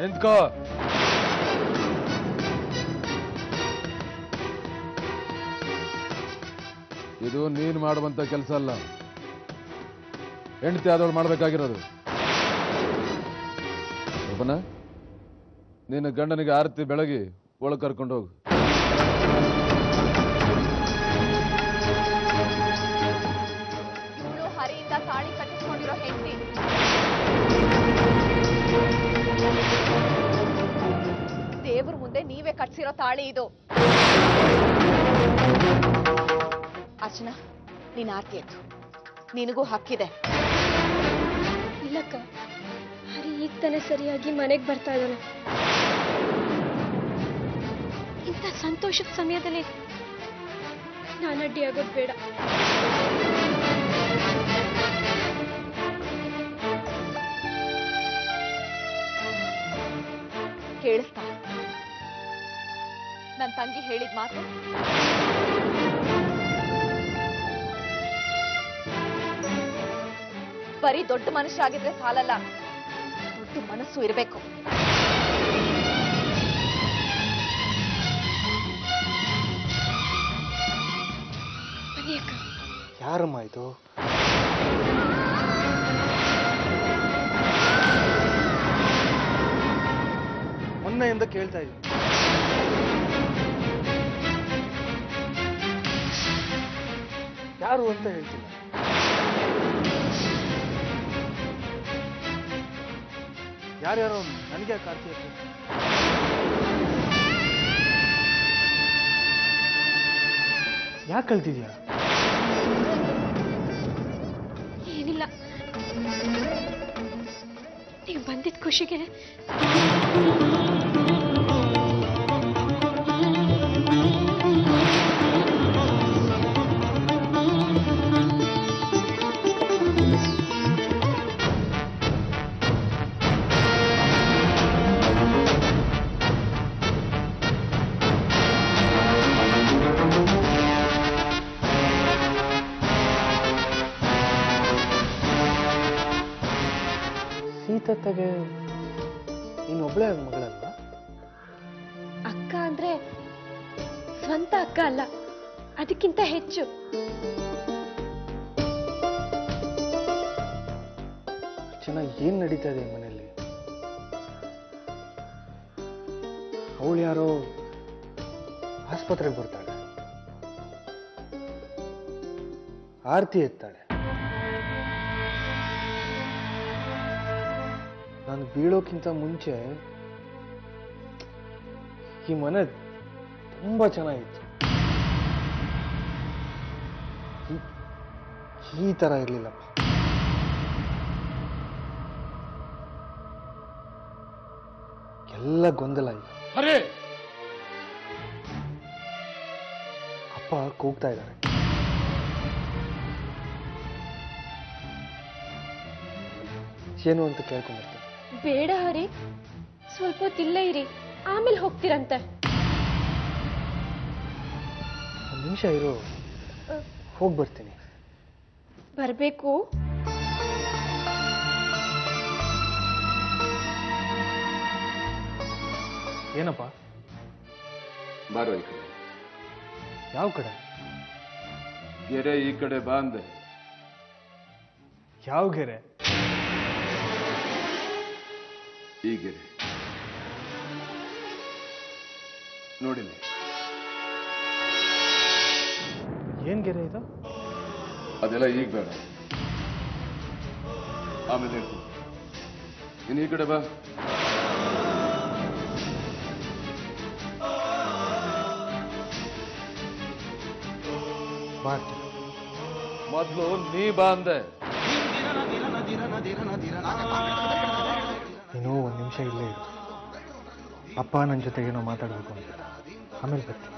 ನಿಂತ್ಕೋ. ಇದು ನೀನು ಮಾಡುವಂತ ಕೆಲಸ ಅಲ್ಲ, ಹೆಂಡತಿ ಆದವಳು ಮಾಡಬೇಕಾಗಿರೋದು. ಒಬ್ಬನ ನೀನು ಗಂಡನಿಗೆ ಆರತಿ ಬೆಳಗಿ ಒಳಗೆ ಕರ್ಕೊಂಡು ಹೋಗು. ಇವಳು ಹರಿಯಿಂದ ತಾಳಿ ಕಟ್ಟಿಸ್ಕೊಂಡಿರೋ ಹೆಂಡತಿ. ದೇವ್ರ ಮುಂದೆ ನೀವೇ ಕಟ್ಸಿರೋ ತಾಳಿ ಇದು. ಅರ್ಚನಾ, ನೀನ್ ಆರ್ತಿ ಎತ್ತು, ನಿನಗೂ ಹಕ್ಕಿದೆ. ಇಲ್ಲಕ್ಕ, ಹರಿ ಈಗ ತಾನೇ ಸರಿಯಾಗಿ ಮನೆಗೆ ಬರ್ತಾ ಇದ್ದಾನೆ. ಇಂಥ ಸಂತೋಷದ ಸಮಯದಲ್ಲಿ ನಾನು ಅಡ್ಡಿಯಾಗೋದು ಬೇಡ. ಕೇಳಿಸ್ತಾ ನನ್ನ ತಂಗಿ ಹೇಳಿದ ಮಾತು? ಬರೀ ದೊಡ್ಡ ಮನುಷ್ಯ ಆಗಿದ್ರೆ ಸಾಲಲ್ಲ, ದೊಡ್ಡ ಮನಸ್ಸು ಇರಬೇಕು. ಬನ್ನಿ ಅಕ್ಕ. ಯಾರಮ್ಮ ಇದು? ಮೊನ್ನೆಯಿಂದ ಕೇಳ್ತಾ ಇದ್ದೀನಿ. ಯಾರು ಅಂತ ಹೇಳ್ತಿಲ್ಲ. ಯಾರ್ಯಾರೋ ನನಗೆ ಕಾರ್ತಿ ಯಾಕೆ ಕಳ್ತಿದ್ಯಾ? ಏನಿಲ್ಲ, ನೀವು ಬಂದಿದ್ದ ಖುಷಿಗೆ ಸೀತತ್ತೆಗೆ ಇನ್ನೊಬ್ಳೆ ಮಗಳಲ್ವಾ? ಅಕ್ಕ ಅಂದ್ರೆ ಸ್ವಂತ ಅಕ್ಕ ಅಲ್ಲ, ಅದಕ್ಕಿಂತ ಹೆಚ್ಚು. ಚೆನ್ನಾಗಿ ಏನ್ ನಡೀತಾ ಇದೆ ಮನೆಯಲ್ಲಿ? ಅವಳು ಯಾರೋ ಆಸ್ಪತ್ರೆಗೆ ಬರ್ತಾಳೆ, ಆರತಿ ಎತ್ತಾಳೆ. ನಾನು ಬೀಳೋಕ್ಕಿಂತ ಮುಂಚೆ ಈ ಮನೆ ತುಂಬಾ ಚೆನ್ನಾಗಿತ್ತು. ಈ ತರ ಇರ್ಲಿಲ್ಲಪ್ಪ. ಎಲ್ಲ ಗೊಂದಲ ಈಗ. ಅಪ್ಪ ಕೂಗ್ತಾ ಇದ್ದಾರೆ. ಏನು ಅಂತ ಕೇಳ್ಕೊಂಡ್ಬರ್ತೀನಿ. ಬೇಡ ಹರಿ, ಸ್ವಲ್ಪ ಹೊತ್ತಿಲ್ಲೇ ಇರಿ, ಆಮೇಲೆ ಹೋಗ್ತೀರಂತೆ. ಒಂದು ನಿಮಿಷ ಇರು, ಹೋಗಿ ಬರ್ತೀನಿ. ಬರಬೇಕು? ಏನಪ್ಪ? ಬಾರೋ ಈ ಕಡೆ. ಯಾವ ಕಡೆ? ಗೆರೆ ಈ ಕಡೆ ಬಾ ಅಂದೆ. ಯಾವ ಗೆರೆ? ಈ ಗೆರೆ ನೋಡಿಲ್ಲ? ಏನ್ ಗೆರೆ ಇದು? ಅದೆಲ್ಲ ಈಗ ಬೇಡ, ಆಮೇಲೆ ಹೇಳ್ತೀನಿ. ಇನ್ನು ಈ ಕಡೆ ಬಾ. ಮೊದಲು ನೀ ಬಾ ಅಂದೆ. ಇನ್ನೂ ಒಂದು ನಿಮಿಷ ಇಲ್ಲೇ ಇರು. ಅಪ್ಪ ನನ್ನ ಜೊತೆಗೆ ಏನೋ ಮಾತಾಡಬೇಕು ಅಂತ, ಆಮೇಲೆ ಬರ್ತೀನಿ.